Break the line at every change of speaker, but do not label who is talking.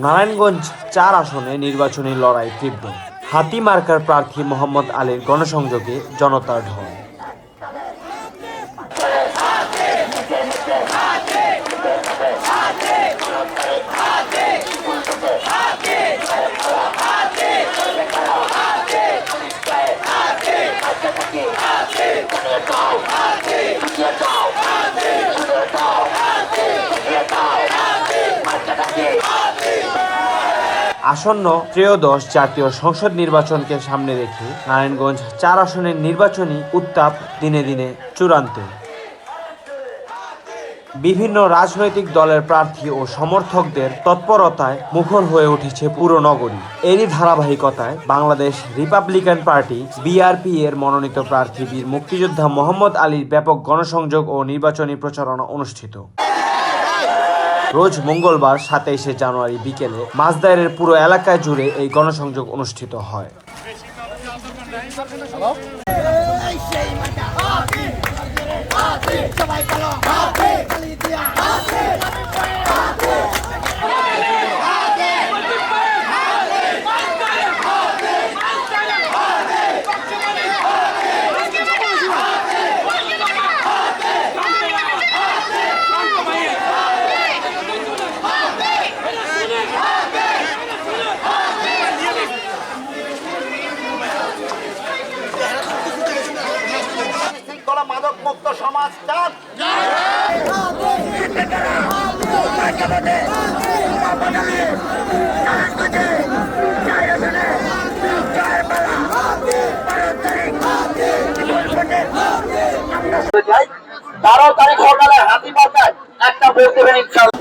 নারায়ণগঞ্জ ৪ আসনে নির্বাচনী লড়াই তীব্র। হাতি মার্কার প্রার্থী মোহাম্মদ আলীর গণসংযোগে জনতার ঢল। আসন্ন ত্রয়োদশ জাতীয় সংসদ নির্বাচনকে সামনে রেখে নারায়ণগঞ্জ ৪ আসনের নির্বাচনী উত্তাপ দিনে দিনে চূড়ান্তে। বিভিন্ন রাজনৈতিক দলের প্রার্থী ও সমর্থকদের তৎপরতায় মুখর হয়ে উঠেছে পুরো নগরী। এরই ধারাবাহিকতায় বাংলাদেশ রিপাবলিকান পার্টি বিআরপি এর মনোনীত প্রার্থী বীর মুক্তিযোদ্ধা মোহাম্মদ আলীর ব্যাপক গণসংযোগ ও নির্বাচনী প্রচারণা অনুষ্ঠিত। রোজ মঙ্গলবার ২৭শে জানুয়ারি বিকেলে মাঝদাইরের পুরো এলাকায় জুড়ে এই গণসংযোগ অনুষ্ঠিত হয়।
মাদক মুক্ত সমাজ চান। তারও তারিখ সকালে হাতি পাতায় একটা ভোট দেবেন ইনশাআল্লাহ।